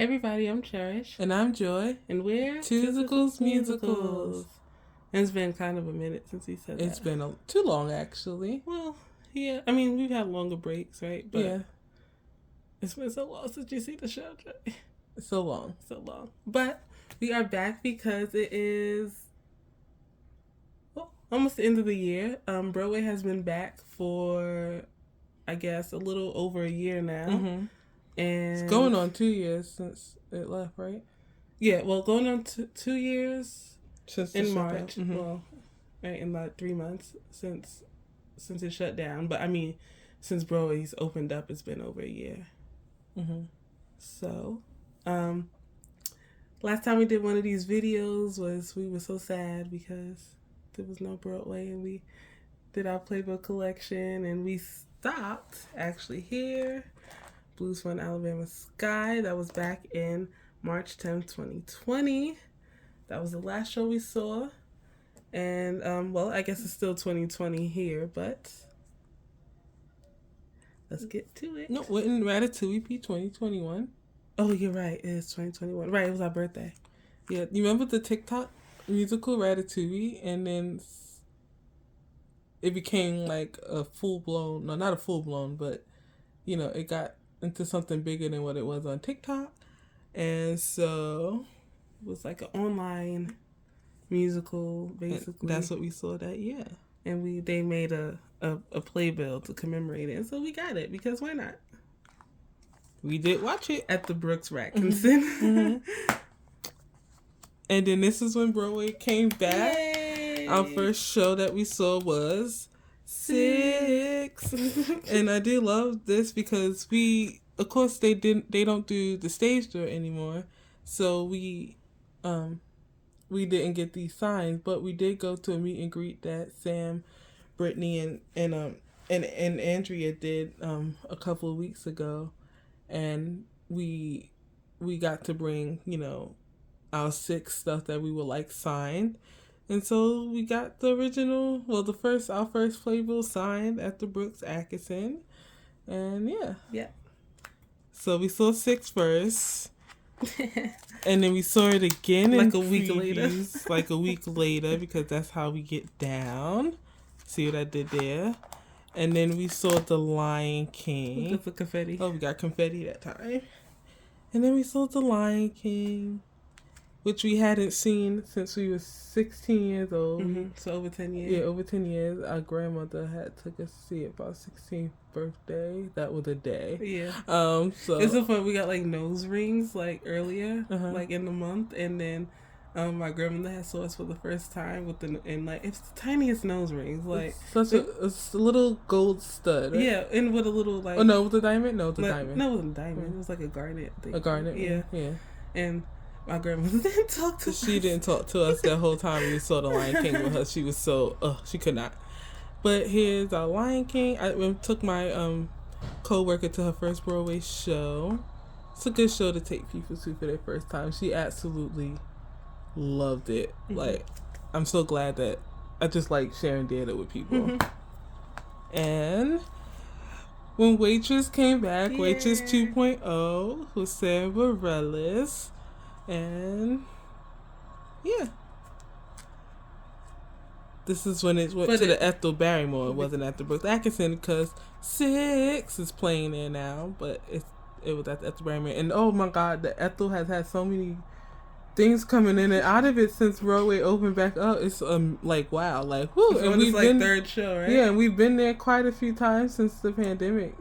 Hey everybody, I'm Cherish. And I'm Joy. And we're Tusicles Musicals. And it's been kind of a minute since we said It's that. been too long, actually. Well, yeah. I mean, we've had longer breaks, right? But yeah. It's been so long since you see the show, Joy. So long. So long. But we are back because it is almost the end of the year. Broadway has been back for, I guess, a little over a year now. Mm-hmm. And it's going on 2 years since it left, right? Yeah, well, going on 2 years since in March. Mm-hmm. Well, right, in like 3 months since it shut down. But I mean, since Broadway's opened up, it's been over a year. Mm-hmm. So, last time we did one of these videos we were so sad because there was no Broadway, and we did our Playbill collection, and we stopped actually here. Blues for an Alabama Sky. That was back in March 10th, 2020. That was the last show we saw. And, well, I guess it's still 2020 here, but let's get to it. No, wouldn't Ratatouille be 2021? Oh, you're right. It is 2021. Right, it was our birthday. Yeah, you remember the TikTok musical Ratatouille? And then it became like a full-blown, no, not a full-blown, but, you know, it got into something bigger than what it was on TikTok. And so it was like an online musical, basically. And that's what we saw that year. And they made a playbill to commemorate it. And so we got it, because why not? We did watch it at the Brooks Ratkinson. Mm-hmm. And then this is when Broadway came back. Yay! Our first show that we saw was Six. And I did love this because of course they don't do the stage door anymore, so we didn't get these signs, but we did go to a meet and greet that Sam, Brittany, and Andrea did a couple of weeks ago, and we got to bring, you know, our Six stuff that we would like signed. And so we got the original, well, our first Playbill signed at the Brooks Atkinson. And yeah. So we saw Six first. And then we saw it again like a week later. Like a week later, because that's how we get down. See what I did there? And then we saw The Lion King. With the confetti. Oh, we got confetti that time. And then we saw The Lion King, which we hadn't seen since we were 16 years old. Mm-hmm. So over 10 years. Yeah, over 10 years. Our grandmother had took us to see it for our 16th birthday. That was a day. Yeah. So it's so fun. We got like nose rings like earlier, like in the month, and then my grandmother had saw us for the first time with it's the tiniest nose rings, like it's a little gold stud. Right? Yeah, and with a little like. Oh no, with a diamond? No, with a diamond. No, it wasn't a diamond. It was like a garnet thing. A garnet. Yeah. And my grandmother didn't talk to us. She didn't talk to us that whole time we saw The Lion King with her. She was so, she could not. But here's our Lion King. I took my co-worker to her first Broadway show. It's a good show to take people to for their first time. She absolutely loved it. Mm-hmm. Like, I'm so glad that I just like sharing theater with people. Mm-hmm. And when Waitress came back, Waitress 2.0 with Sarah Bareilles. And yeah, this is when it went to the Ethel Barrymore. It wasn't at the Brooks Atkinson because Six is playing there now, but it was at the Ethel Barrymore. And oh my God, the Ethel has had so many things coming in and out of it since Broadway opened back up. It's like wow, like whoo. And we've been third show, right? Yeah, and we've been there quite a few times since the pandemic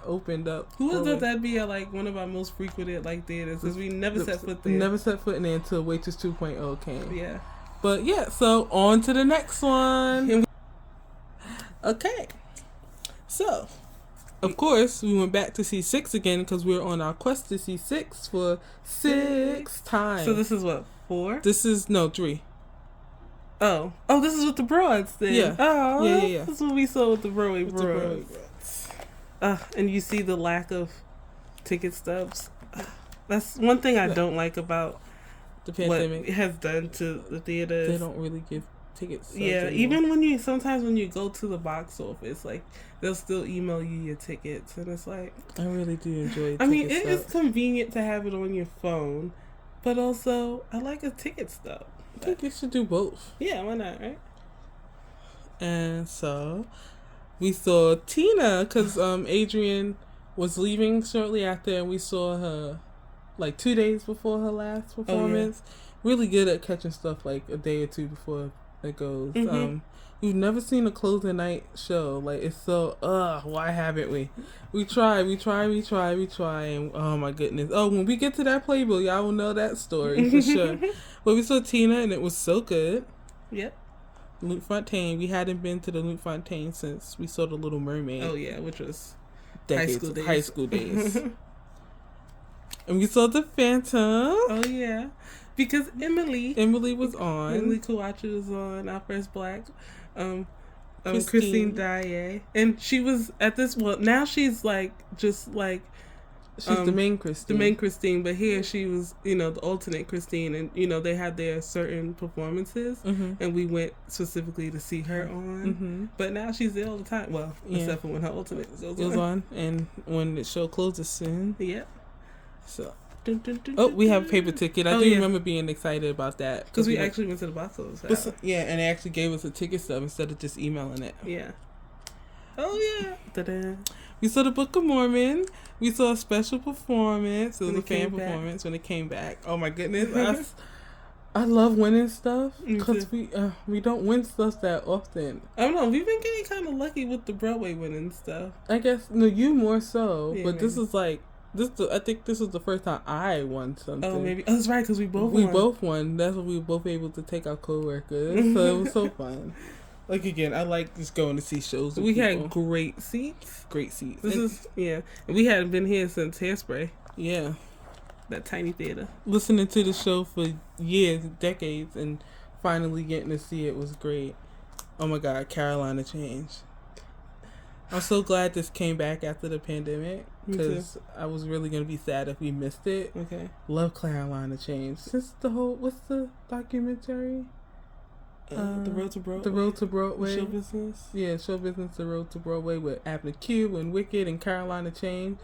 opened up. Who would thought that'd be like one of our most frequented like theaters? Because we never set foot there. Never set foot in there until Waitress 2.0 came. Yeah. But yeah, so on to the next one. Okay. So, of course, we went back to see Six again because we were on our quest to see Six for 6 times. So this is what, 4? This is, no, 3. Oh, this is what the Broads did. Yeah. Oh, yeah. This is what we saw with the Broadway Broads. And you see the lack of ticket stubs. That's one thing I don't like about the pandemic. What it has done to the theaters. They don't really give ticket stubs Yeah, anymore. even when you sometimes when you go to the box office, like they'll still email you your tickets, and it's like I really do enjoy. I mean, ticket it is stubs. convenient to have it on your phone, but also I like a ticket stub. I think you should do both. Yeah, why not, right? And so we saw Tina because Adrian was leaving shortly after, and we saw her like 2 days before her last performance. Really good at catching stuff like a day or two before it goes. Mhm. We've never seen a closing night show. Like, it's so why haven't we? We try, and oh my goodness. Oh, when we get to that Playbill, y'all will know that story for sure. But we saw Tina, and it was so good. Yep. Luke Fontaine. We hadn't been to the Luke Fontaine since we saw the Little Mermaid. Oh yeah, which was Decades, high school days. And we saw the Phantom. Oh yeah, because Emily was on. Emily Kawachi was on our first black, Christine. Christine Daae, and she was at this. Well, now she's like just like she's the main Christine. The main Christine, but here she was, the alternate Christine, and they had their certain performances, and we went specifically to see her on. But now she's there all the time. Well, except for when her alternate goes on, and when the show closes soon. Yep. So. We have a paper ticket. I do remember being excited about that because we actually went to the box office. Yeah, and they actually gave us a ticket stub instead of just emailing it. Yeah. Oh yeah. Ta-da. We saw the Book of Mormon. We saw a special performance. It was a fan performance when it came back. Oh my goodness. I love winning stuff because we don't win stuff that often. I don't know. We've been getting kind of lucky with the Broadway winning stuff. I guess you more so, yeah, but maybe. This is like I think this was the first time I won something. Oh, maybe. Oh, that's right, because we both won. That's what we were both able to take our coworkers. So it was so fun. Like, again, I like just going to see shows with people. Had great seats. Great seats. And we hadn't been here since Hairspray. Yeah. That tiny theater. Listening to the show for years, decades, and finally getting to see it was great. Oh my God, Carolina Change. I'm so glad this came back after the pandemic because I was really going to be sad if we missed it. Okay. Love Carolina Change. Since what's the documentary? The Road to Broadway. The Road to Broadway. Show Business. Yeah, Show Business, The Road to Broadway with Avenue Q and Wicked and Carolina Change.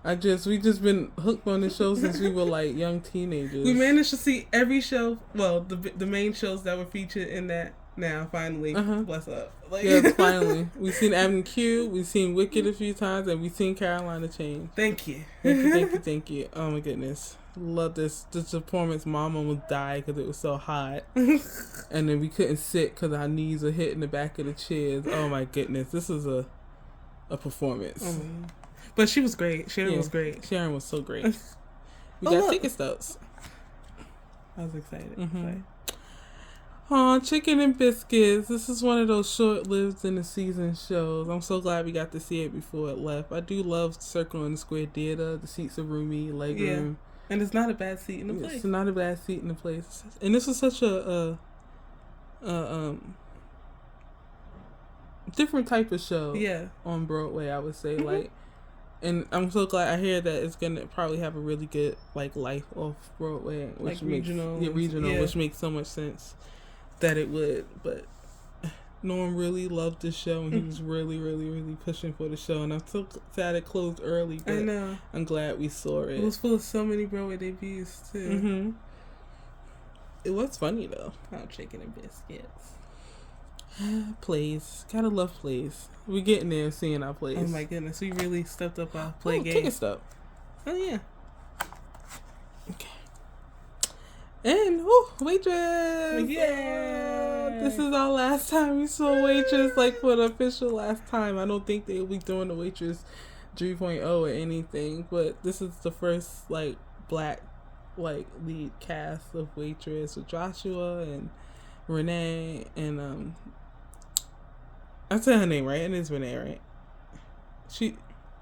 We just been hooked on this show since we were like young teenagers. We managed to see every show. Well, the main shows that were featured in that. Now, finally, bless up. Yes, finally. We've seen Avenue Q, we've seen Wicked a few times, and we've seen Carolina Change. Thank you. Thank you. Oh my goodness. Love this. This performance, Mom almost died because it was so hot. And then we couldn't sit because our knees were hitting the back of the chairs. Oh my goodness. This is a performance. But she was great. Sharon was great. Sharon was so great. We got ticket stubs. I was excited. Aw, Chicken and Biscuits. This is one of those short-lived in the season shows. I'm so glad we got to see it before it left. I do love Circle in the Square Theater. The seats are roomy, leg room. And it's not a bad seat in the place. It's not a bad seat in the place. And this was such a different type of show on Broadway, I would say. And I'm so glad I hear that it's gonna probably have a really good life off Broadway, which makes regional, which makes so much sense that it would. But Norm really loved the show, and he was really, really, really pushing for the show. And I'm so sad it closed early. But I know. I'm glad we saw it. It was full of so many Broadway debuts too. It was funny though. Oh, Chicken and Biscuits. Plays. Gotta love plays. We're getting there, seeing our plays. Oh my goodness, we really stepped up our play game. Ticket stub. Oh yeah. Okay. And Waitress. Yeah. This is our last time we saw Waitress, for the official last time. I don't think they'll be doing the Waitress 3.0 or anything, but this is the first black lead cast of Waitress with Joshua and Renee and I said her name right, and it's Renee, right? She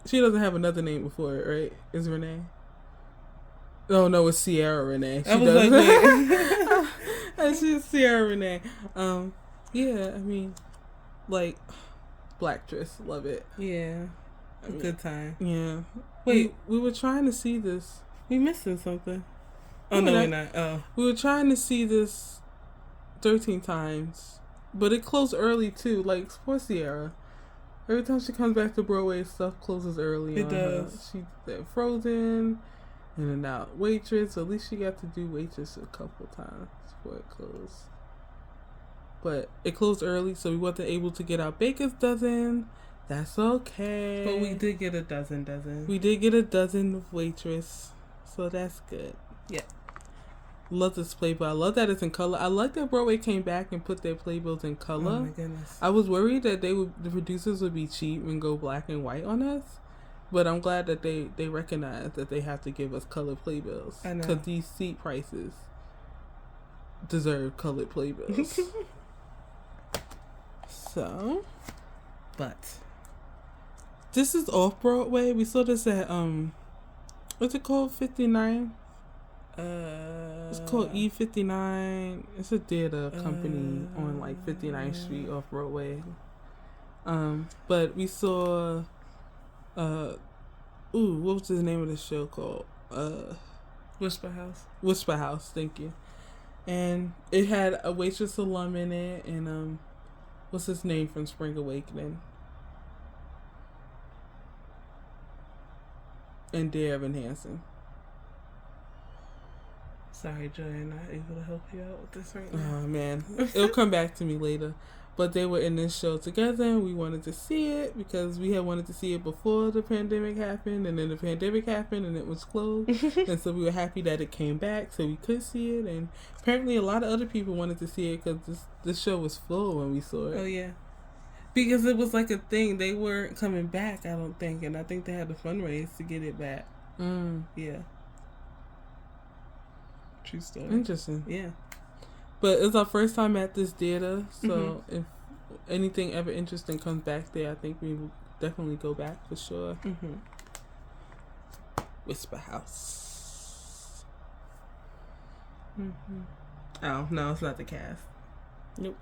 doesn't have another name before it, right? Is Renee? No, it's Sierra Renee. She does. And she's Sierra Renee. Yeah, I mean, Blacktress, love it. Yeah, good time. Yeah. Wait, we were trying to see this. We missing something? Oh no, we're not. Oh, we were trying to see this 13 times. but it closed early too. Like for Sierra, every time she comes back to Broadway, stuff closes early. It does. She did Frozen, In and Out, Waitress. So at least she got to do Waitress a couple times before it closed. But it closed early, so we wasn't able to get our Baker's Dozen. That's okay. But we did get a dozen. We did get a dozen of Waitress, so that's good. Yeah. Love this Playbill. I love that it's in color. I like that Broadway came back and put their Playbills in color. Oh my goodness. I was worried that the producers would be cheap and go black and white on us, but I'm glad that they recognize that they have to give us colored Playbills. I know. Because these seat prices deserve colored Playbills. So, But this is off Broadway. We saw this at what's it called? 59. It's called E59. It's a theater company on like 59th Street off Broadway. But we saw what was the name of the show called? Whisper House. Whisper House, thank you. And it had a Waitress alum in it, and what's his name from Spring Awakening? And Dear Evan Hansen. Sorry, Joy, I'm not able to help you out with this right now. Oh man, it'll come back to me later. But they were in this show together, and we wanted to see it because we had wanted to see it before the pandemic happened, and then the pandemic happened, and it was closed. And so we were happy that it came back so we could see it. And apparently a lot of other people wanted to see it because this show was full when we saw it. Oh, yeah. Because it was like a thing. They weren't coming back, I don't think. And I think they had to fundraise to get it back. Yeah. True story. Interesting. Yeah. But it's our first time at this theater, so if anything ever interesting comes back there, I think we will definitely go back for sure. Whisper House. Oh, no, it's not the cast. Nope.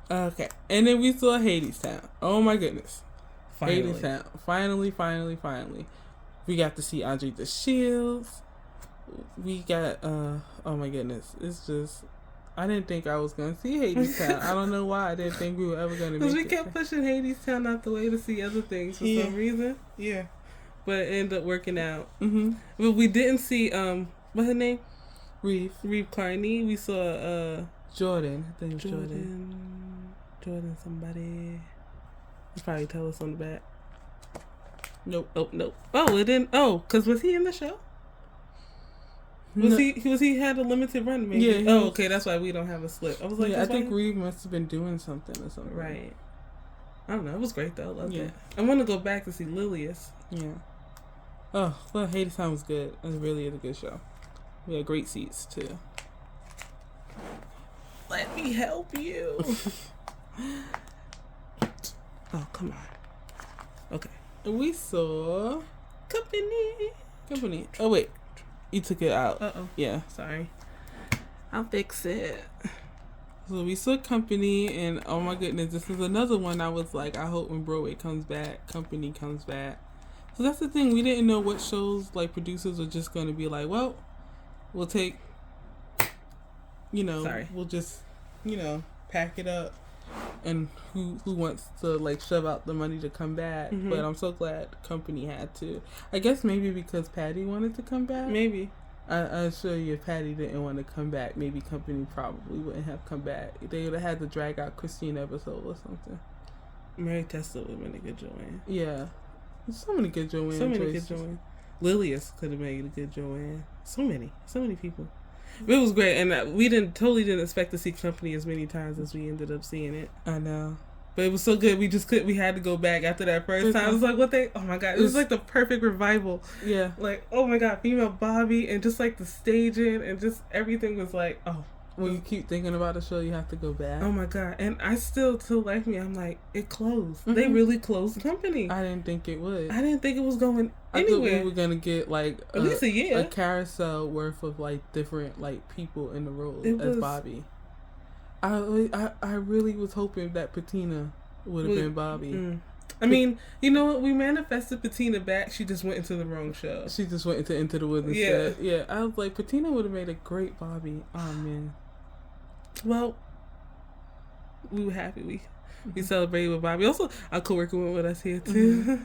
Okay, and then we saw Hadestown. Oh my goodness. Finally. Hadestown. Finally. We got to see Andre the Shields. We got, oh my goodness. It's just, I didn't think I was going to see Hadestown. I don't know why I didn't think we were ever going to make it. Because we kept pushing Hadestown out the way to see other things for some reason. Yeah. But it ended up working out. But we didn't see, what's her name? Reeve Carney. We saw, Jordan. I think it was Jordan. Jordan somebody. You probably tell us on the back. Nope. Oh, nope. Oh, it didn't. Oh, because was he in the show? Was he had a limited run? Maybe. Yeah. Oh, okay. That's why we don't have a slip. I was like, I think Reeve must have been doing something or something. Right. I don't know. It was great though. I loved it. Yeah. I want to go back to see Lilius. Yeah. Oh, well, Hadestown was good. It really is a good show. We had great seats too. Let me help you. Oh, come on. Okay. We saw Company. Oh wait. You took it out. Uh-oh. Yeah. Sorry. I'll fix it. So we saw Company, and oh my goodness, this is another one I was like, I hope when Broadway comes back, Company comes back. So that's the thing. We didn't know what shows, like, producers were just going to be like, well, we'll take, we'll just, pack it up. And who wants to, like, shove out the money to come back. But I'm so glad Company had to. I guess maybe because Patty wanted to come back. Maybe. I assure you, if Patty didn't want to come back, maybe Company probably wouldn't have come back. They would have had to drag out Christine episode or something. Mary Testa would have been a good Joanne. Yeah. So many good Joanne choices. Good Joanne. Lilius could have made a good Joanne. So many people. It was great, and we totally didn't expect to see Company as many times as we ended up seeing it. I know. But it was so good, we had to go back after that first time. It was like, oh my God, it was like the perfect revival. Yeah. Like, oh my God, female Bobby, and just like the staging, and just everything was like, oh. When you keep thinking about a show, you have to go back. Oh my God. And I still, to like me, I'm like, it closed. They really closed Company. I didn't think it would. I didn't think it was going anywhere. I thought we were going to get like at least a year. A carousel worth of like different like people in the role as Bobby. I really was hoping that Patina would have been Bobby. I mean, you know what? We manifested Patina back. She just went into the wrong show. She just went into the woods instead. Yeah. I was like, Patina would have made a great Bobby. Oh man. Well, we were happy. We celebrated with Bobby. Also, our coworker went with us here too.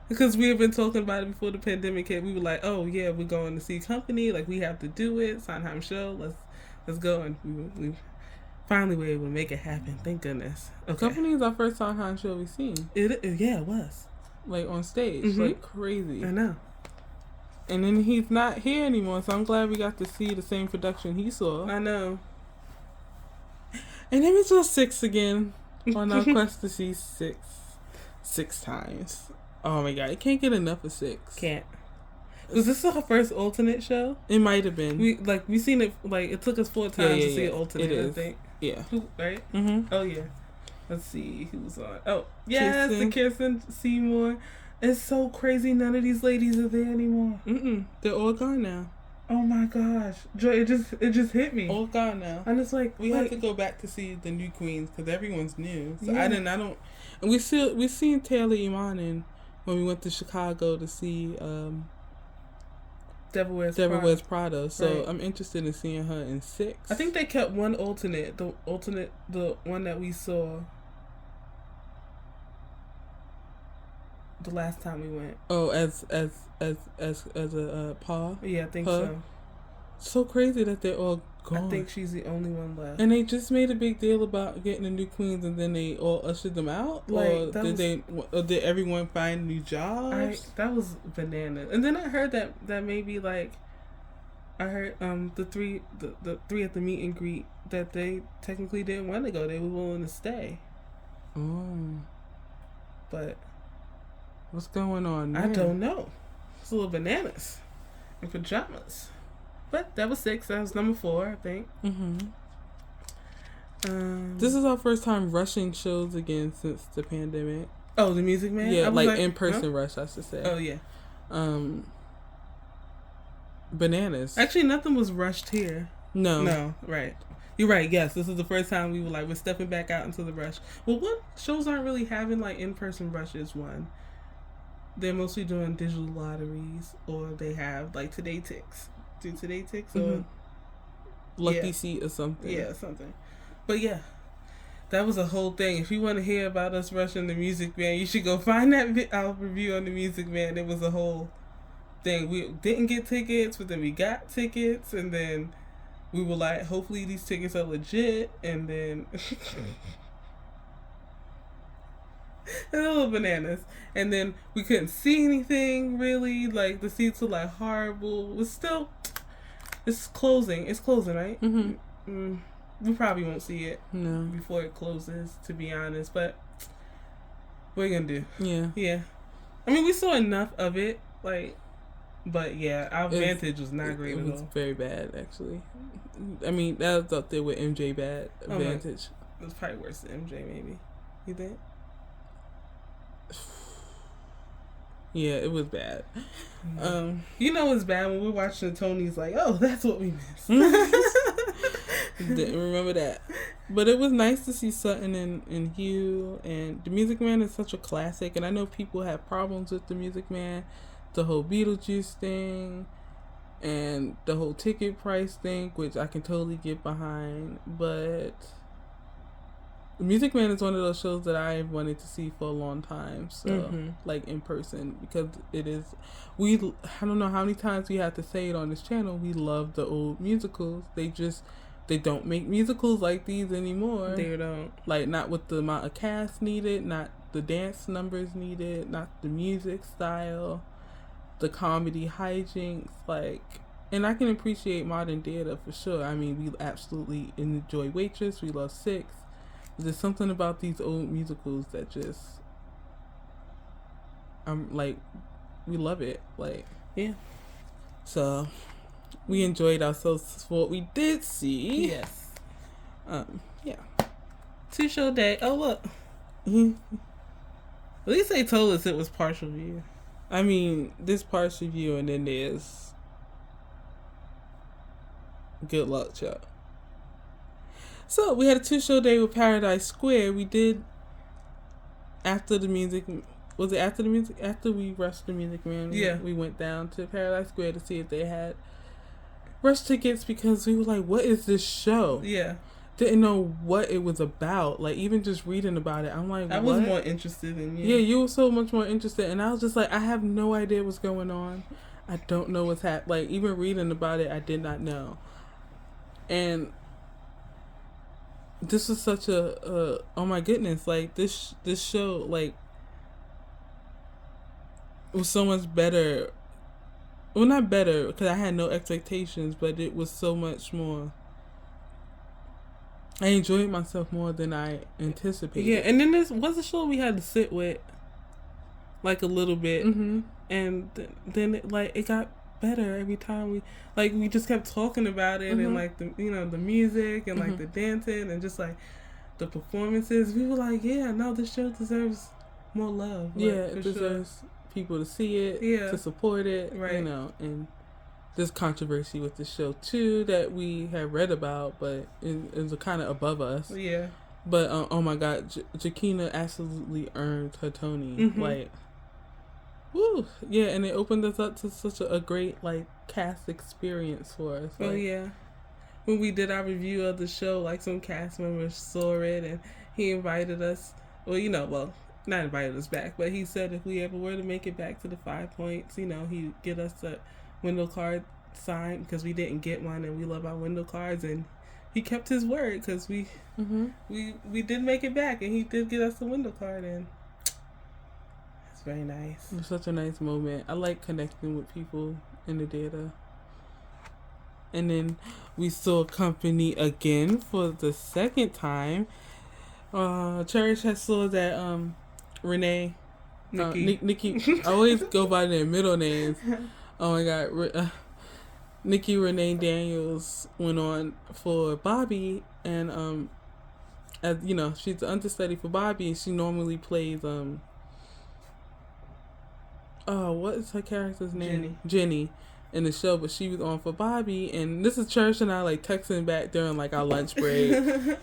Because we had been talking about it before the pandemic hit. We were like, oh yeah, we're going to see Company. Like, we have to do it. Sondheim show. Let's go. And we finally were able to make it happen. Thank goodness. Okay. Company is our first Sondheim show we've seen. It was. Like, on stage. Mm-hmm. Like, crazy. I know. And then he's not here anymore, so I'm glad we got to see the same production he saw. I know. And then we saw Six again on our quest to see Six times. Oh my god, I can't get enough of Six. Can't. Was this our first alternate show? It might have been. We seen it, like, it took us 4 times to see an alternate, I think. Yeah. Right? Mm-hmm. Oh, yeah. Let's see who's on. Oh, yes, the Kirsten Seymour. It's so crazy none of these ladies are there anymore. They're all gone now. Oh my gosh. Joy, it just hit me. All gone now. And it's like, we have to go back to see the new queens because everyone's new. So yeah. I don't. And we seen Taylor Iman when we went to Chicago to see Devil Wears Prada. So right. I'm interested in seeing her in Six. I think they kept one alternate. The one that we saw the last time we went. Oh, as a Pa. Yeah, I think so. So crazy that they're all gone. I think she's the only one left. And they just made a big deal about getting the new queens, and then they all ushered them out. Like, or did everyone find new jobs? That was bananas. And then I heard that maybe, like, I heard the three at the meet and greet that they technically didn't want to go. They were willing to stay. Oh. But what's going on there? I don't know. It's a little bananas in pajamas. But that was 6. That was number 4, I think. Mm-hmm. This is our first time rushing shows again since the pandemic. Oh, the Music Man? Yeah, like in-person rush, I should say. Oh, yeah. Bananas. Actually, nothing was rushed here. No, right. You're right, yes. This is the first time we were like, we're stepping back out into the rush. Well, what shows aren't really having, like, in-person rushes, one. They're mostly doing digital lotteries, or they have, like, Today Ticks. Do Today Ticks, or Lucky Seat or something. Yeah, something. But yeah, that was a whole thing. If you want to hear about us rushing the Music Man, you should go find that our review on the Music Man. It was a whole thing. We didn't get tickets, but then we got tickets, and then we were like, hopefully these tickets are legit, and then a little bananas. And then we couldn't see anything really. Like, the seats were like horrible. It was still, it's closing, right? Mm-hmm. We probably won't see it before it closes, to be honest. But what are you gonna do? Yeah. I mean, we saw enough of it, like, but yeah, our Vantage was not great at all. It was very bad, actually. I mean, that was up there with MJ bad Vantage. It was probably worse than MJ, maybe. You think? Yeah, it was bad. You know it's bad when we're watching the Tonys, like, oh, that's what we missed. Didn't remember that. But it was nice to see Sutton and Hugh, and the Music Man is such a classic, and I know people have problems with the Music Man, the whole Beetlejuice thing, and the whole ticket price thing, which I can totally get behind, but the Music Man is one of those shows that I wanted to see for a long time, so like in person, because it is, I don't know how many times we have to say it on this channel, we love the old musicals. They don't make musicals like these anymore. They don't. Like, not with the amount of cast needed, not the dance numbers needed, not the music style, the comedy hijinks, like, and I can appreciate modern theater for sure. I mean, we absolutely enjoy Waitress, we love Six. There's something about these old musicals that just, like, we love it. Like, yeah. So, we enjoyed ourselves for what we did see. Yes. Yeah. 2-show day. Oh, look. At least they told us it was partial view. I mean, this partial view, and then there's good luck, y'all. So, we had a 2-show day with Paradise Square. We did, after the music, was it after the music? After we rushed the Music Man, we went down to Paradise Square to see if they had rush tickets, because we were like, what is this show? Yeah. didn't know what it was about. Like, even just reading about it, I'm like, I was more interested in you. Yeah, you were so much more interested. And I was just like, I have no idea what's going on. I don't know what's happening. Like, even reading about it, I did not know. And this was such a oh my goodness, like, this show, like, was so much better. Well, not better, because I had no expectations, but it was so much more. I enjoyed myself more than I anticipated. Yeah, and then this was a show we had to sit with, like, a little bit, and then it got better every time we just kept talking about it, and like the music and like the dancing and just like the performances. We were like, yeah, no, this show deserves more love. Yeah, it deserves people to see it, to support it, right? And there's controversy with the show too that we had read about, but it was kind of above us. Yeah. But oh my God, Jakina absolutely earned her Tony. Like, woo, yeah, and it opened us up to such a great like cast experience for us. Oh yeah, when we did our review of the show, like some cast members saw it, and he invited us. Well, not invited us back, but he said if we ever were to make it back to the 5 Points, he'd get us a window card signed, because we didn't get one, and we love our window cards, and he kept his word, because we did make it back, and he did get us a window card, and it's very nice. It was such a nice moment. I like connecting with people in the theater. And then we saw Company again for the second time. Cherish has saw that Renee, Nikki. I always go by their middle names. Oh my God, Nikki Renee Daniels went on for Bobby, and as she's the understudy for Bobby, and she normally plays what is her character's name? Jenny in the show, but she was on for Bobby, and this is Church and I like texting back during like our lunch break.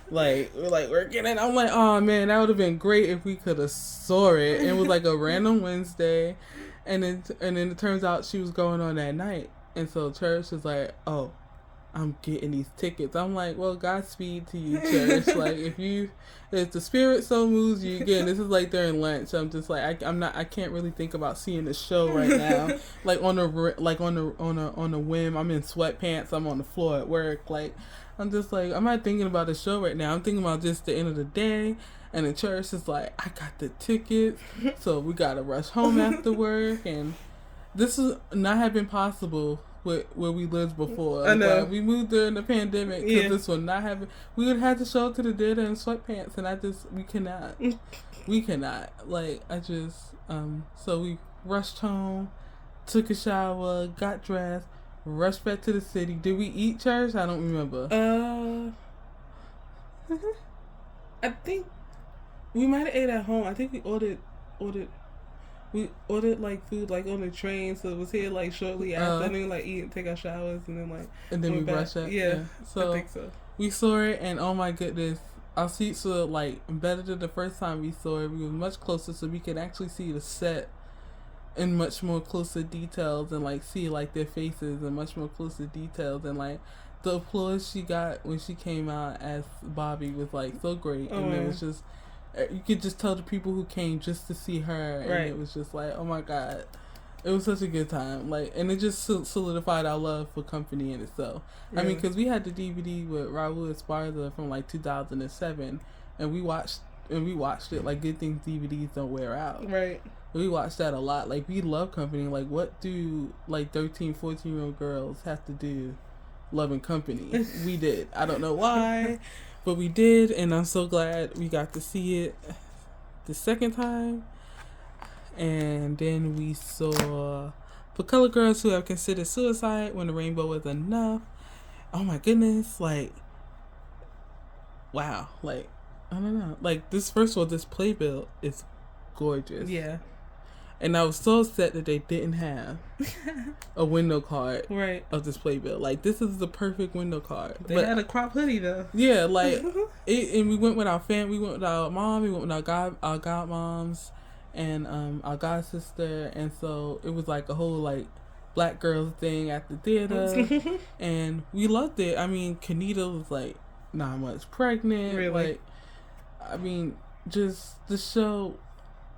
Like we're working, and I'm like, oh man, that would have been great if we could have saw it. It was like a random Wednesday, and then it turns out she was going on that night, and so Church is like, oh, I'm getting these tickets. I'm like, well, Godspeed to you, Church. Like, if the spirit so moves you, again, this is like during lunch. I'm just like, I can't really think about seeing the show right now. Like on a whim. I'm in sweatpants. I'm on the floor at work. Like, I'm just like, I'm not thinking about the show right now. I'm thinking about just the end of the day. And the Church is like, I got the tickets, so we gotta rush home after work. And this is not have been possible where we lived before. I know. We moved during the pandemic, because this would not have. We would have had to show up to the theater in sweatpants, and we cannot. We cannot. Like, so we rushed home, took a shower, got dressed, rushed back to the city. Did we eat, Church? I don't remember. I think we might have ate at home. I think we ordered like food like on the train, so it was here like shortly after, and then like eat and take our showers, and then we rushed up. Yeah, so I think so. We saw it, and oh my goodness, our seats were like better than the first time we saw it. We were much closer, so we could actually see the set in much more closer details, and like see like their faces in much more closer details, and like the applause she got when she came out as Bobby was like so great, and it was just. You could just tell the people who came just to see her, and it was just like, oh my God, it was such a good time. Like, and it just solidified our love for Company in itself. Yeah. I mean, because we had the DVD with Raul Esparza from like 2007, and we watched it. Like, good things DVDs don't wear out. Right. We watched that a lot. Like, we love Company. Like, what do like 13, 14-year-old girls have to do loving Company? We did. I don't know why. But we did, and I'm so glad we got to see it the second time. And then we saw For Color Girls Who Have Considered Suicide When the Rainbow Was Enough. Oh my goodness, like, wow. Like, I don't know. Like, first of all, this Playbill is gorgeous. Yeah. And I was so upset that they didn't have a window card of this Playbill. Like, this is the perfect window card. They had a crop hoodie, though. Yeah, like, and we went with our family. We went with our mom. We went with our godmoms and our god sister. And so it was like a whole, like, black girls thing at the theater. And we loved it. I mean, Kanita was, like, not much pregnant. Really? Like, I mean, just the show.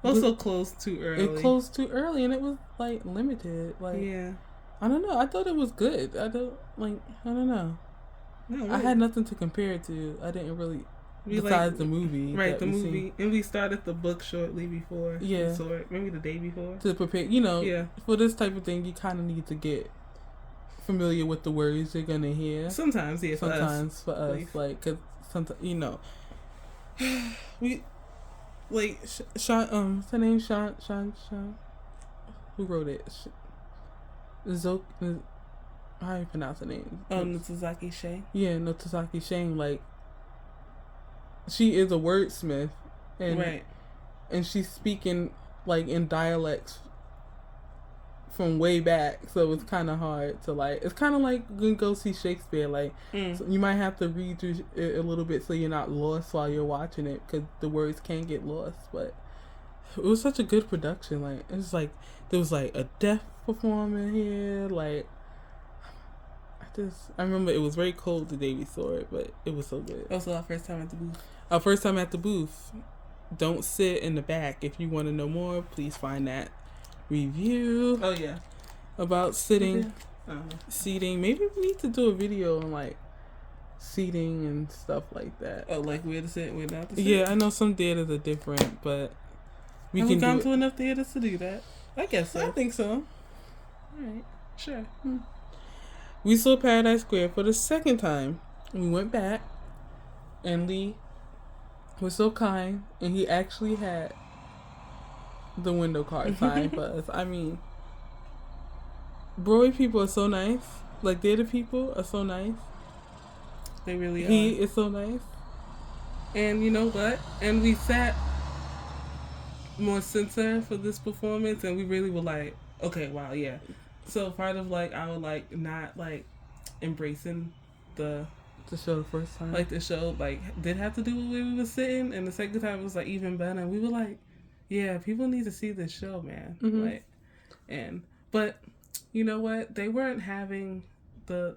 Also closed too early. It closed too early, and it was like limited. Like, yeah. I don't know. I thought it was good. I don't know. No, really. I had nothing to compare it to. I didn't really. Besides the movie. Right, the movie. And we started the book shortly before. Yeah. We saw it, maybe the day before. To prepare, for this type of thing, you kind of need to get familiar with the words you're going to hear. Sometimes, yeah, Sometimes for us. Like, because sometimes, we, like, Sean, what's her name? Sean, who wrote it? How do you pronounce her name? Notazaki Shane. Yeah, Notazaki Shane, like, she is a wordsmith, and she's speaking like in dialects from way back, so it's kind of hard to like. It's kind of like when you go see Shakespeare, like so you might have to read through it a little bit so you're not lost while you're watching it, because the words can get lost. But it was such a good production. Like it's like there was like a deaf performer here, like. I remember it was very cold the day we saw it, but it was so good. Also, our first time at the booth. Our first time at the booth. Don't sit in the back. If you want to know more, please find that review. Oh, yeah. About seating. Maybe we need to do a video on, like, seating and stuff like that. Oh, like where to sit, where not to sit? Yeah, I know some theaters are different, but we Have can gone do to enough theaters to do that? I guess so. I think so. All right. Sure. We saw Paradise Square for the second time. We went back, and Lee was so kind, and he actually had the window card signed for us. I mean, Broadway people are so nice. Like, theater people are so nice. They really are. He is so nice. And you know what? And we sat more center for this performance, and we really were like, okay, wow, yeah. So part of like our like not like embracing the show the first time, like the show like did have to do with where we were sitting, and the second time was like even better. We were like, yeah, people need to see this show, man. Like, but you know what? They weren't having the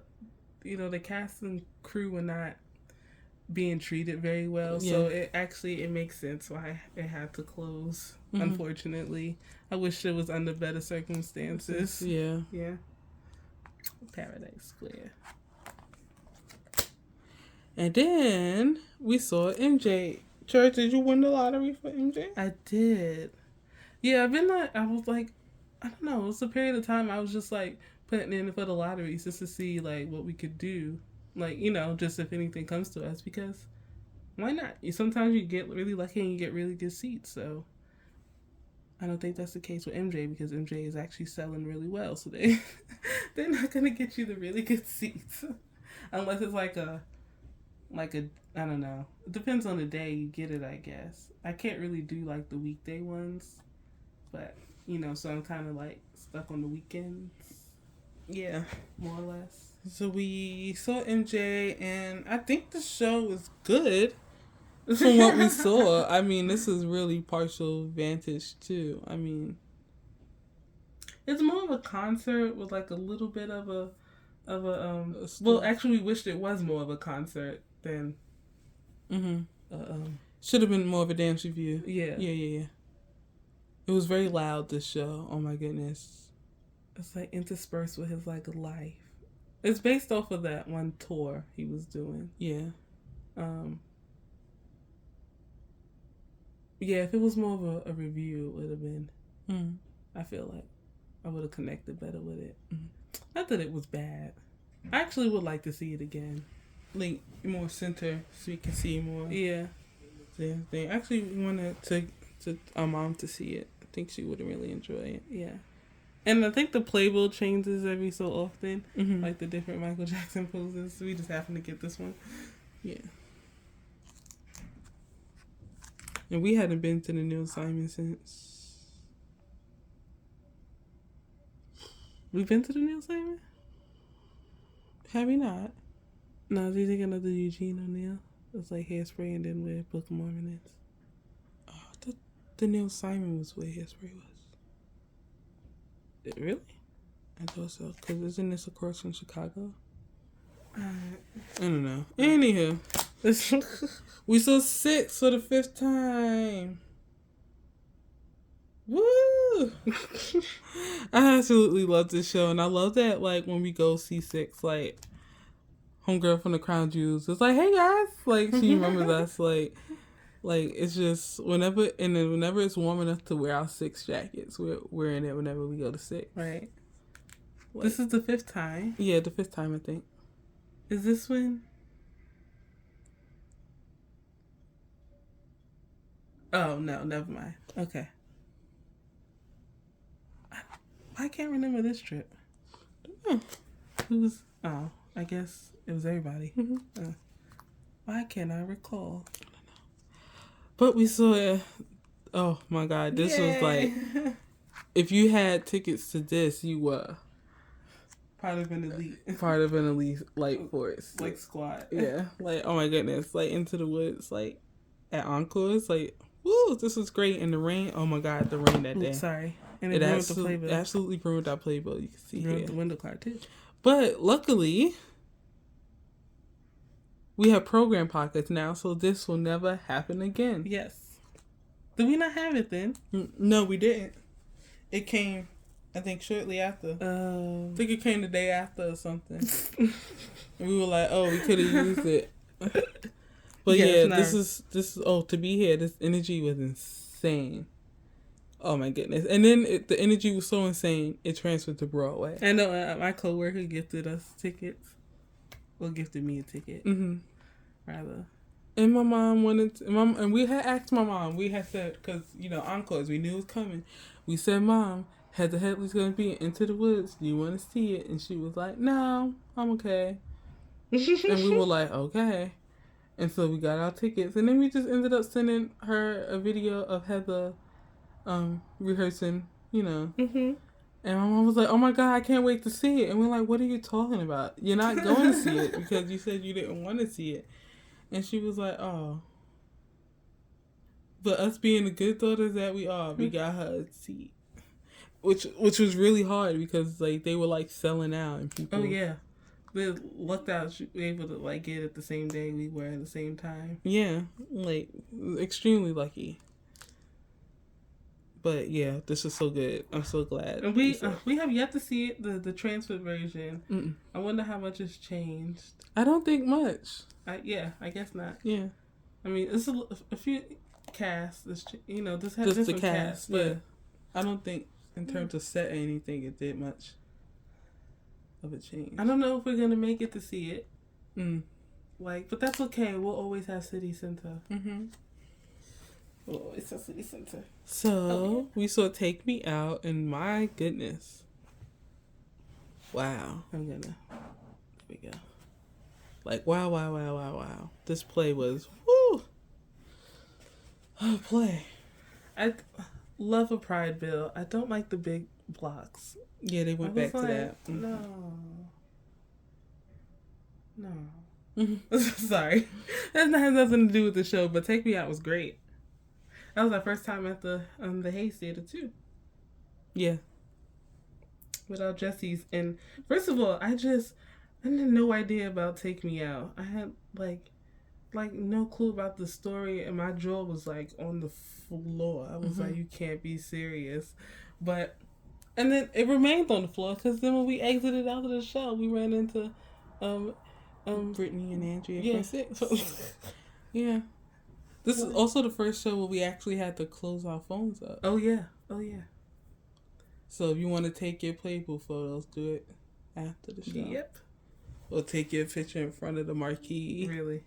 cast and crew were not being treated very well. Yeah. So it makes sense why it had to close. Unfortunately, I wish it was under better circumstances. Yeah. Paradise Square. And then we saw MJ. Church, did you win the lottery for MJ? I did. Yeah, I was like, I don't know. It was a period of time I was just like putting in for the lottery just to see like what we could do. Like, just if anything comes to us, because why not? Sometimes you get really lucky and you get really good seats. So I don't think that's the case with MJ, because MJ is actually selling really well. So they're not going to get you the really good seats. Unless it's like a, I don't know. It depends on the day you get it, I guess. I can't really do like the weekday ones. But, so I'm kind of like stuck on the weekends. Yeah, more or less. So we saw MJ, and I think the show was good from what we saw. I mean, this is really partial vantage too. I mean, it's more of a concert with like a little bit of a well, actually, we wished it was more of a concert than. Should have been more of a dance review. Yeah. It was very loud, this show. Oh my goodness. It's like interspersed with his like life. It's based off of that one tour he was doing. Yeah. Yeah, if it was more of a review, it would have been. I feel like I would have connected better with it. Not that it was bad. I actually would like to see it again. Like, more center so we can see more. Yeah. Thing. Actually, we wanted to our mom to see it. I think she would really enjoy it. Yeah. And I think the Playbill changes every so often. Like the different Michael Jackson poses. So we just happened to get this one. Yeah. And we hadn't been to the Neil Simon since. We've been to the Neil Simon? Have we not? No, do you think another Eugene O'Neill? It's like Hairspray and then where Book of Mormon is. Oh, I thought the Neil Simon was where Hairspray was. Really? I thought so. Because isn't this across from Chicago? I don't know. Anywho. We saw 6 for the 5th time. Woo! I absolutely love this show, and I love that, like, when we go see 6, like, homegirl from the Crown Jewels is like, hey guys, like, she remembers us, like it's just whenever it's warm enough to wear our 6 jackets, we're wearing it whenever we go to 6. Right. Like, This is the 5th time. Yeah, the 5th time, I think. Is this when? Oh no, never mind. Okay. I can't remember this trip. Who was? Oh, I guess it was everybody. Mm-hmm. Why can't I recall? But we saw it. Oh my God, this was like, if you had tickets to this, you were part of an elite. Part of an elite, like, force. Like, squad. Yeah, like, oh my goodness, like, Into the Woods, like, at Encores, like, woo, this was great. And the rain, oh my God, the rain that day. Sorry. And it ruined the Playbill. Absolutely ruined our Playbill. You can see here. Ruined the window card too. But luckily, we have program pockets now, so this will never happen again. Yes. Did we not have it then? No, we didn't. It came, I think, shortly after. I think it came the day after or something. And we were like, oh, we could have used it. But yeah, this is to be here, this energy was insane. Oh my goodness. And then the energy was so insane, it transferred to Broadway. I know my coworker gifted us tickets. Well, gifted me a ticket. Mm-hmm. Rather. And my mom wanted and we had asked my mom, we had said, because, Encores, we knew it was coming. We said, Mom, Heather Headley's going to be in Into the Woods. Do you want to see it? And she was like, no, I'm okay. And we were like, okay. And so we got our tickets. And then we just ended up sending her a video of Heather rehearsing, Mm-hmm. And my mom was like, oh my God, I can't wait to see it. And we're like, what are you talking about? You're not going to see it because you said you didn't want to see it. And she was like, oh. But us being the good daughters that we are, we got her a seat. Which was really hard because, like, they were, like, selling out and people. Oh, yeah. We lucked out to be able to, like, get it the same day we were at the same time. Yeah. Like, extremely lucky. But yeah, this is so good. I'm so glad. And we have yet to see it, the transfer version. Mm-mm. I wonder how much has changed. I don't think much. I guess not. Yeah. I mean, it's a few casts. This has Just different the casts, but yeah. I don't think in terms of set or anything it did much of a change. I don't know if we're gonna make it to see it. But that's okay. We'll always have City Center. Mm-hmm. We'll always have City Center. So we saw Take Me Out, and my goodness, wow! Here we go. Like wow! This play was woo. Oh, play. I love a Pride Bill. I don't like the big blocks. Yeah, they went back to that. No. Mm-hmm. Sorry. That has nothing to do with the show, but Take Me Out was great. That was our first time at the Hayes Theater too. Yeah. Without Jesse's. And first of all, I had no idea about Take Me Out. I had like no clue about the story, and my jaw was like on the floor. I was like, you can't be serious. And then it remained on the floor because then when we exited out of the show, we ran into Brittany and Andrea. Yeah. Yeah. This is also the first show where we actually had to close our phones up. Oh yeah. So if you want to take your Playbill photos, do it after the show. Yep. Or take your picture in front of the marquee. Really?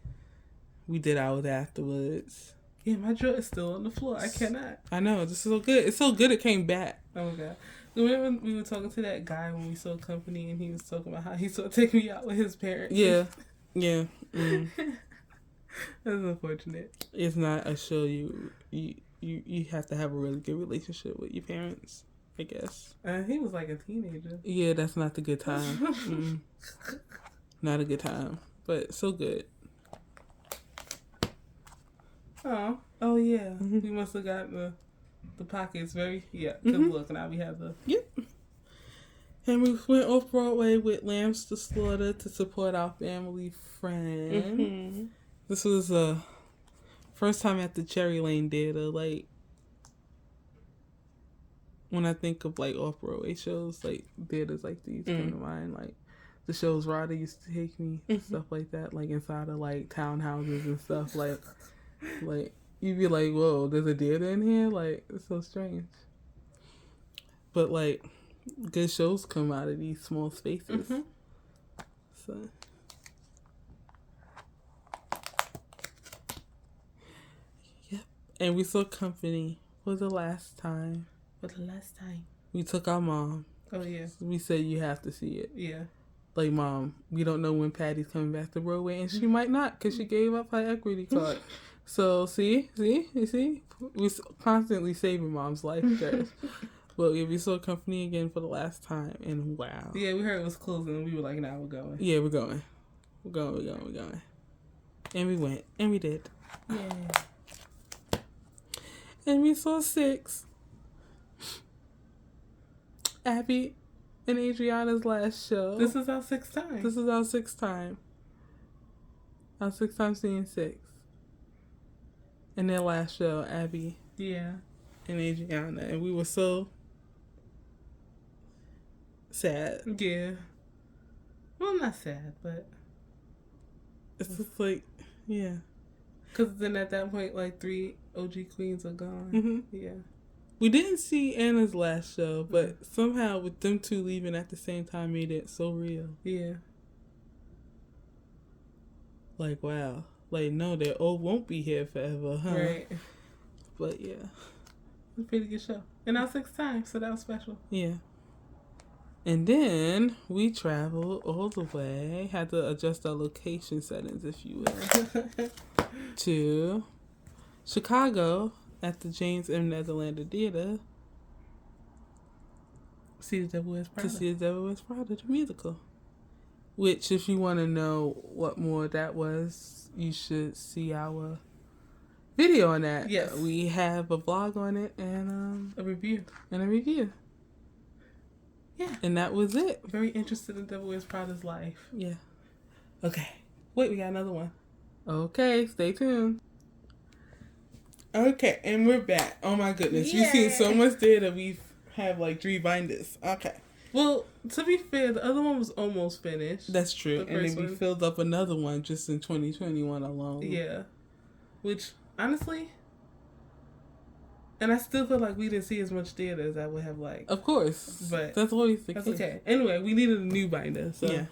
We did ours afterwards. Yeah, my jaw is still on the floor. I cannot. I know. This is so good. It's so good it came back. Oh, God. Remember we were talking to that guy when we saw Company, and he was talking about how he saw Take Me Out with his parents? Yeah. Yeah. Mm. That's unfortunate. It's not a show you have to have a really good relationship with your parents, I guess. He was like a teenager. Yeah, that's not the good time. Not a good time. But so good. Oh yeah. We must have got the pockets very good look. Now we have the And we went off Broadway with Lambs to Slaughter to support our family friend. This was first time at the Cherry Lane Theater. Like, when I think of like off Broadway shows, like theaters like these come to mind. Like the shows Rada used to take me, stuff like that. Like inside of like townhouses and stuff. Like you'd be like, whoa, there's a theater in here. Like, it's so strange. But like, good shows come out of these small spaces. So. Yep. And we saw Company for the last time. We took our mom. Oh, yeah. We said you have to see it. Yeah. Like, Mom, we don't know when Patty's coming back to Broadway, and she might not because she gave up her equity card. So, you see? We're constantly saving Mom's life, guys. But yeah, we saw Company again for the last time, and wow. Yeah, we heard it was closing, and we were like, nah, we're going. Yeah, we're going. We're going. And we went, and we did. Yeah. And we saw 6. Abby and Adriana's last show. This is our 6th time. This is our 6th time. Our 6th time seeing 6. And their last show, Abby. Yeah. And Adriana. And we were so sad. Yeah. Well, not sad, but it's just like, yeah. Because then at that point, like, 3 OG queens are gone. Mm-hmm. Yeah. We didn't see Anna's last show, but somehow with them 2 leaving at the same time made it so real. Yeah. Like, wow. Like, no, they all won't be here forever, huh? Right. But, yeah. It was a pretty good show. And our 6th time, so that was special. Yeah. And then we traveled all the way, had to adjust our location settings, if you will, to Chicago at the James M. Netherlander Theater. See the Devil Wears Prada. To see the Devil Wears Prada, the musical. Which, if you want to know what more that was, you should see our video on that. Yes. We have a vlog on it and a review. Yeah. And that was it. Very interested in Devil Wears Prada's life. Yeah. Okay. Wait, we got another one. Okay, stay tuned. Okay, and we're back. Oh my goodness. We've seen so much theater, we have like 3 binders. Okay. Well, to be fair, the other one was almost finished. That's true. And then we filled up another one just in 2021 alone. Yeah. Which, honestly, and I still feel like we didn't see as much theater as I would have liked. Of course. But that's always the case. That's okay. Anyway, we needed a new binder. So yeah.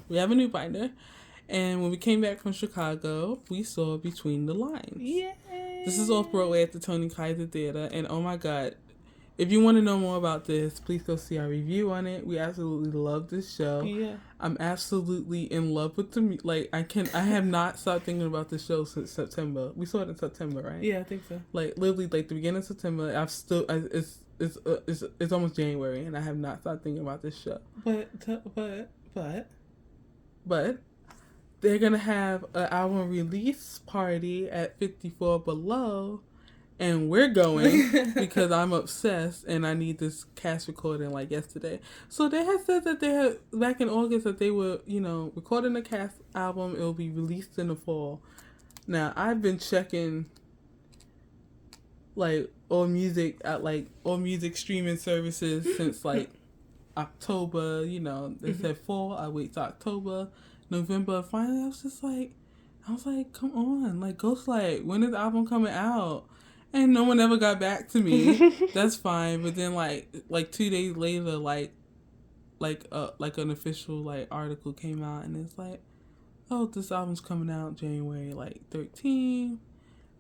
We have a new binder. And when we came back from Chicago, we saw Between the Lines. Yeah. This is off Broadway at the Tony Kaiser Theater. And oh my God, if you want to know more about this, please go see our review on it. We absolutely love this show. Yeah. I'm absolutely in love with the I have not stopped thinking about this show since September. We saw it in September, right? Yeah, I think so. Like literally, like the beginning of September. It's almost January, and I have not stopped thinking about this show. But they're gonna have an album release party at 54 Below. And we're going because I'm obsessed and I need this cast recording like yesterday. So they had said that they had, back in August, that they were, recording the cast album. It will be released in the fall. Now, I've been checking like all music streaming services since like October. They said fall. I wait till October, November. Finally, I was like, come on. Like, Ghostlight, when is the album coming out? And no one ever got back to me. That's fine. But then like 2 days later, like an official article came out and it's like, oh, this album's coming out January 13th,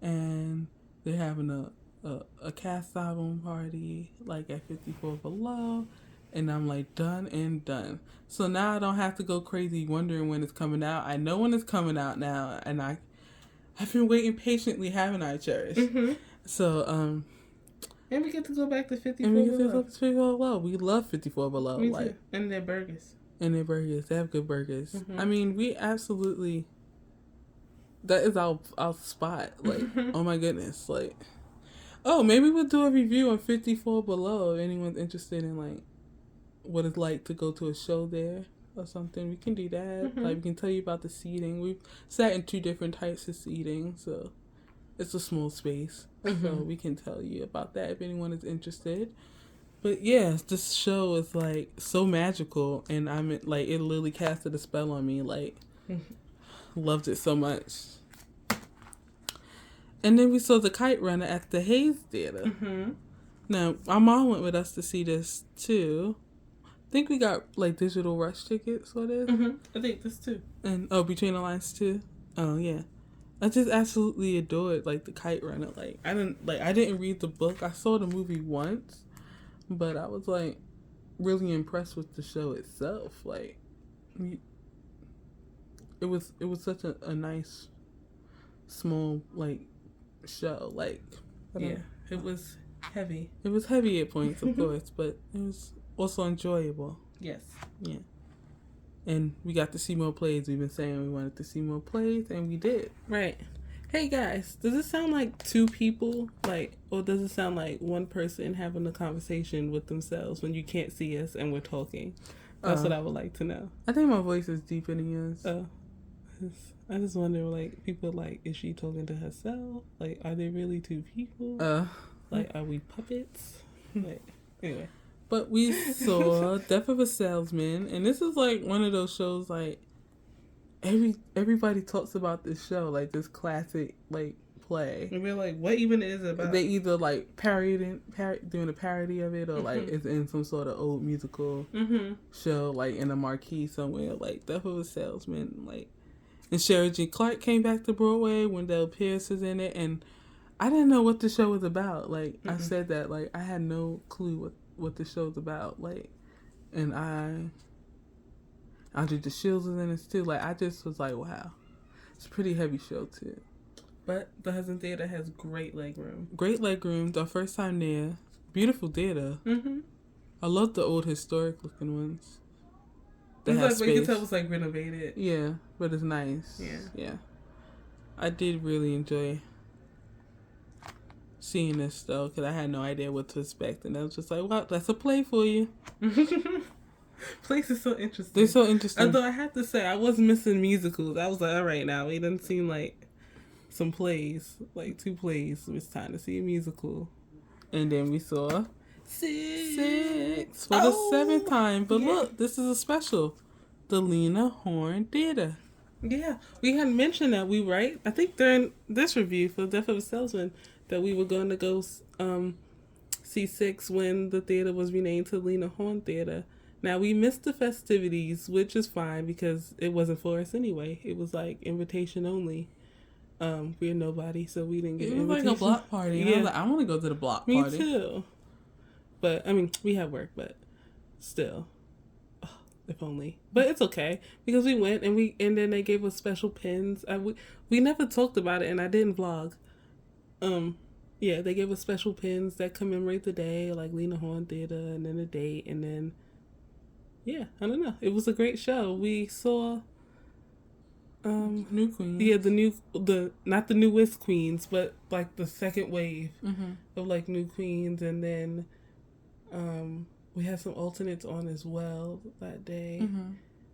and they're having a cast album party at 54 Below, and I'm like, done and done. So now I don't have to go crazy wondering when it's coming out. I know when it's coming out now, and I've been waiting patiently, haven't I, Cherish? Mm-hmm. So, and we get to go back to 54 Below. We love 54 Below. Me too. And their burgers. They have good burgers. Mm-hmm. I mean, we absolutely, that is our spot. Oh my goodness. Maybe we'll do a review on 54 Below if anyone's interested in what it's like to go to a show there. or something, we can do that. Mhm. Like, we can tell you about the seating. We've sat in 2 different types of seating, so it's a small space. So Mhm. we can tell you about that if anyone is interested. But yeah, this show is like so magical, and like, it literally casted a spell on me. Like, loved it so much. And then we saw The Kite Runner at the Hayes Theater. Mhm. Now, my mom went with us to see this too. I think we got like digital rush tickets for this. Mhm. I think this too. And Between the Lines too. Oh yeah. I just absolutely adored like The Kite Runner. Like, I didn't read the book. I saw the movie once, but I was like really impressed with the show itself. Like, it was such a nice small like show. Like, Yeah, it was heavy. It was heavy at points, of course, but it was also enjoyable. Yes. Yeah. And we got to see more plays. We've been saying we wanted to see more plays, and we did. Right. Hey guys, does it sound like 2 people, like, or does it sound like one person having a conversation with themselves when you can't see us and we're talking? That's what I would like to know. I think my voice is deeper than yours. I just wonder, like, people like, is she talking to herself? Like, are there really 2 people? Like, are we puppets? Like, anyway. But we saw Death of a Salesman, and this is like one of those shows like everybody talks about this show, like this classic like play. And we're like, what even is it about? They either like doing a parody of it, or like it's in some sort of old musical show, like in a marquee somewhere, like Death of a Salesman, like. And Sherry Jean Clark came back to Broadway. Wendell Pierce is in it, and I didn't know what the show was about. Like, I said that, like, I had no clue what the show's about. Like, and Andre DeShields was in it too. Like, I just was like, wow, it's a pretty heavy show too. But the Hudson Theater has great leg room. Great leg room. The first time there, beautiful theater. I love the old historic looking ones. It's like, what you can tell, it's like renovated. Yeah, but it's nice. Yeah. I did really enjoy seeing this though, because I had no idea what to expect, and I was just like, "Wow, that's a play for you." Plays is so interesting. They're so interesting. Although I have to say, I was missing musicals. I was like, all right, now it doesn't seem like some plays, like 2 plays. It's time to see a musical. And then we saw Six for the 7th time. But look, this is a special, the Lena Horne Theater. Yeah, we had mentioned that I think during this review for Death of a Salesman, that we were going to go see Six when the theater was renamed to Lena Horne Theater. Now, we missed the festivities, which is fine because it wasn't for us anyway. It was like invitation only. We're nobody, so we didn't get an invitation. It was like a block party. Yeah. I was like, I want to go to the block party. Me too. But, I mean, we have work, but still. Oh, if only. But it's okay because we went and then they gave us special pins. We never talked about it, and I didn't vlog. Yeah, they gave us special pins that commemorate the day, like Lena Horne Theater, and then the date, and then, yeah, I don't know. It was a great show. We saw, New Queens. Yeah, not the newest Queens, but like the second wave of like New Queens, and then, we had some alternates on as well that day,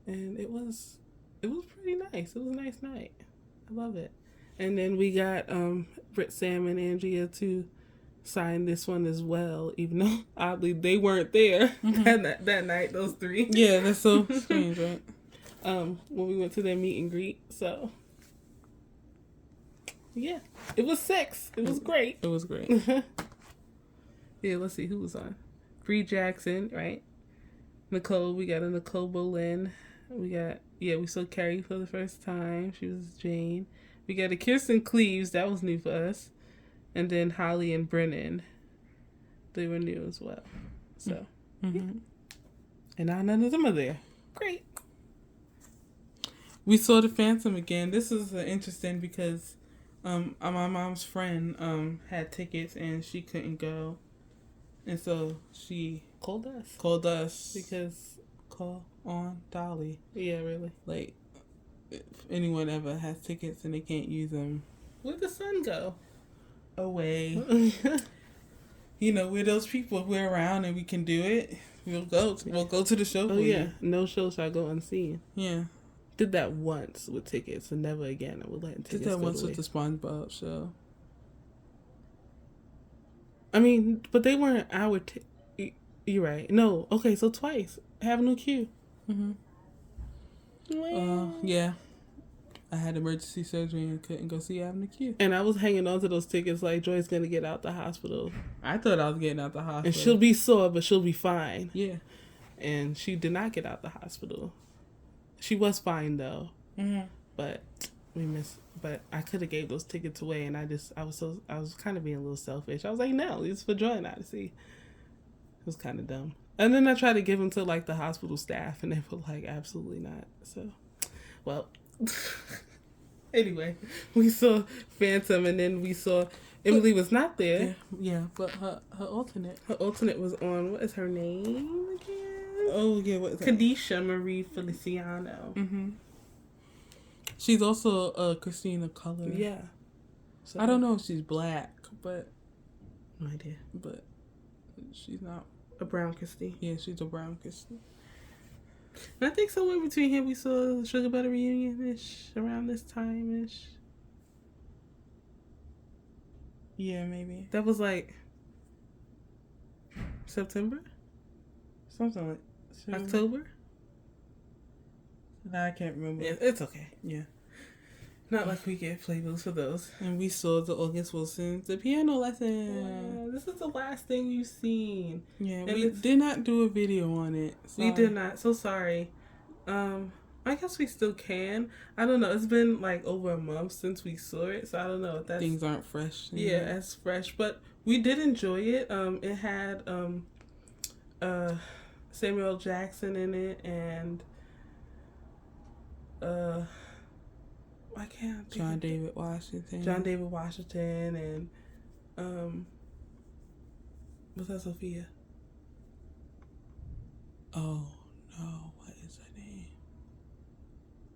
and it was pretty nice. It was a nice night. I love it. And then we got Britt, Sam, and Andrea to sign this one as well, even though oddly they weren't there that night. Those 3. Yeah, that's so strange, right? When we went to their meet and greet. So yeah, it was 6. It was great. It was great. Yeah, let's see who was on. Bree Jackson, right? Nicole. We got a Nicole Boleyn. We saw Carrie for the first time. She was Jane. We got a Kirsten Cleaves. That was new for us. And then Holly and Brennan. They were new as well. So. Yeah. And now none of them are there. Great. We saw The Phantom again. This is interesting because my mom's friend had tickets and she couldn't go. And so she called us. Because call on Dolly. Yeah, really. Like, if anyone ever has tickets and they can't use them, where'd the sun go? Away. You know, we're those people. We're around and we can do it. We'll go. We'll go to the show. Oh yeah, no show shall go unseen. Yeah. Did that once with tickets and never again. I would let tickets Did that go once to with the SpongeBob show. I mean, but they weren't our. You're right. No, okay, so twice. Avenue Q. Mm-hmm. Yeah. I had emergency surgery and couldn't go see Avenue Q. And I was hanging on to those tickets like Joy's gonna get out the hospital. I thought I was getting out the hospital. And she'll be sore, but she'll be fine. Yeah. And she did not get out the hospital. She was fine though. Mm-hmm. But but I could have gave those tickets away, and I was kind of being a little selfish. I was like, no, it's for Joy not to see. It was kind of dumb. And then I tried to give them to like the hospital staff, and they were like, absolutely not. So, well, anyway, we saw Phantom, and then we saw Emily was not there. Yeah, but her alternate. Her alternate was on, what is her name again? Oh yeah, what is that? Kadisha Marie Feliciano. Mm-hmm. She's also a Christina Color. Yeah. So, I don't know if she's black, but no idea. But she's not a brown Christy. Yeah, she's a brown Christy. And I think somewhere between here we saw Sugar Butter Reunion-ish, around this time-ish. Yeah, maybe. That was like September? Something like October? No, I can't remember. Yeah, it's okay. Yeah. Not like we get playbills for those. And we saw the August Wilson, the piano lesson. Wow, this is the last thing we've seen. Yeah, and we did not do a video on it. Sorry. We did not. So sorry. I guess we still can. I don't know. It's been like over a month since we saw it, so I don't know if that's things aren't fresh. Yeah, it's fresh, but we did enjoy it. It had Samuel L. Jackson in it, and I can't. John David Washington, and was that Sophia? Oh no, what is her name?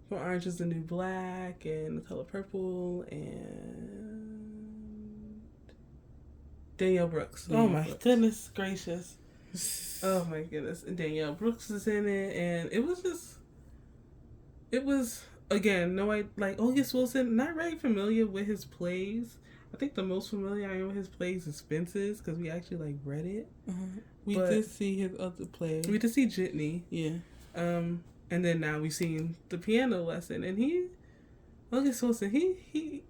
From Orange Is the New Black and The Color Purple and Danielle Brooks. Oh my goodness gracious. Oh my goodness. And Danielle Brooks is in it, and it was again, August Wilson, not very familiar with his plays. I think the most familiar I am with his plays is Fences, because we actually read it. We did see his other plays. We did see Jitney. Yeah. And then now we've seen the piano lesson, and August Wilson, he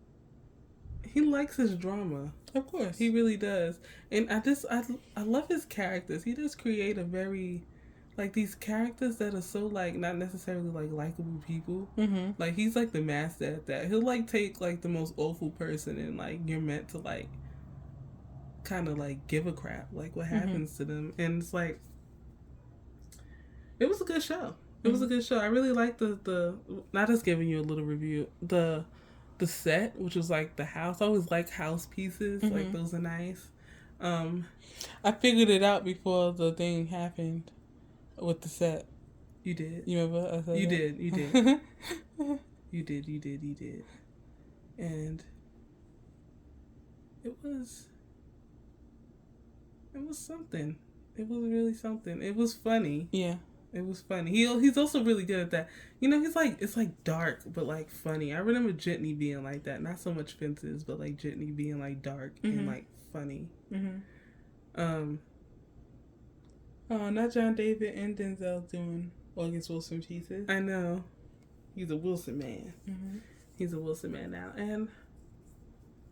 likes his drama. Of course, he really does. And I love his characters. He does create a very these characters that are so not necessarily likable people. Mm-hmm. He's the master at that. He'll take the most awful person, and you're meant to kind of give a crap what happens to them. And it's it was a good show. It was a good show. I really liked the not just giving you a little review, the set, which was the house. I always like house pieces. Mm-hmm. Those are nice. I figured it out before the thing happened with the set. You did. You remember? I said you that? did. You did. You did. And it was something. It was really something. It was funny. Yeah. It was funny. He's also really good at that. He's it's dark but funny. I remember Jitney being like that. Not so much Fences, but Jitney being dark mm-hmm. and funny. Mm-hmm. Oh, not John David and Denzel doing August Wilson pieces. I know. He's a Wilson man. Mm-hmm. He's a Wilson man now. And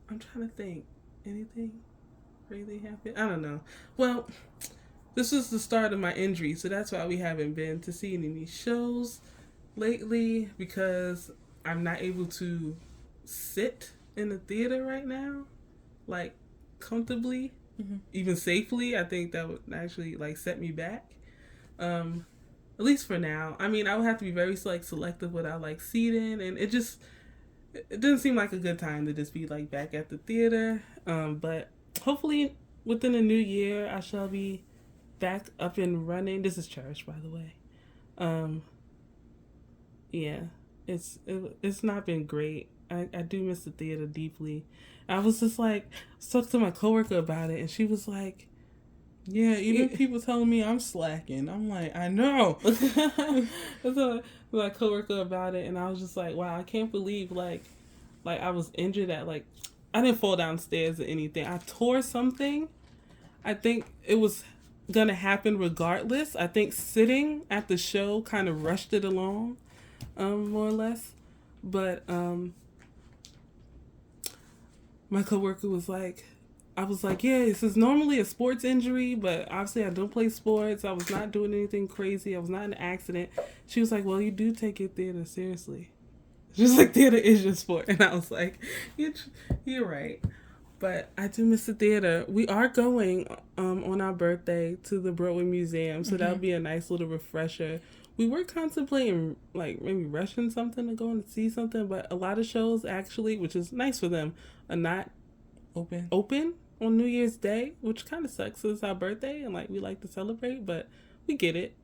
I'm trying to think. Anything really happened? I don't know. Well, this was the start of my injury, so that's why we haven't been to see any shows lately, because I'm not able to sit in the theater right now, comfortably, mm-hmm. even safely. I think that would actually set me back. At least for now. I mean, I would have to be very selective what I seating, and it didn't seem like a good time to just be back at the theater. But hopefully within the new year I shall be back up and running. This is church, by the way. Yeah, it's not been great. I do miss the theater deeply. I was just talking to my coworker about it, and she was like, Yeah, even people telling me I'm slacking. I'm like, I know. That's a my coworker about it, and I was just like, wow, I can't believe like I was injured at like I didn't fall downstairs or anything. I tore something. I think it was gonna happen regardless. I think sitting at the show kind of rushed it along, more or less. But my coworker was like, I was like, yeah, this is normally a sports injury, but obviously I don't play sports. I was not doing anything crazy. I was not in an accident. She was like, well, you do take your theater seriously. She was like, theater is your sport. And I was like, you're right. But I do miss the theater. We are going on our birthday to the Broadway Museum, so that'll be a nice little refresher. We were contemplating like maybe rushing something to go and see something, but a lot of shows actually, which is nice for them, are not open on New Year's Day, which kind of sucks. It's our birthday and like we like to celebrate, but we get it.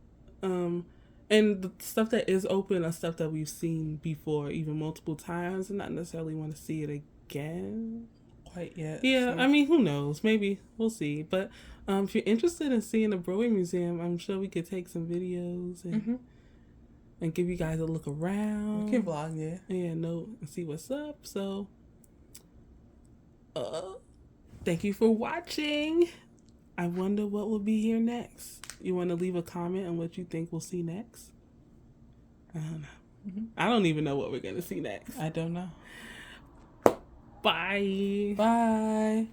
And the stuff that is open are stuff that we've seen before, even multiple times, and not necessarily want to see it again quite yet. Yeah, So. I mean, who knows? Maybe we'll see. But if you're interested in seeing the Broadway Museum, I'm sure we could take some videos and give you guys a look around. We can vlog, yeah. And see what's up. So, thank you for watching. I wonder what will be here next. You want to leave a comment on what you think we'll see next? I don't know. I don't even know what we're going to see next. I don't know. Bye. Bye.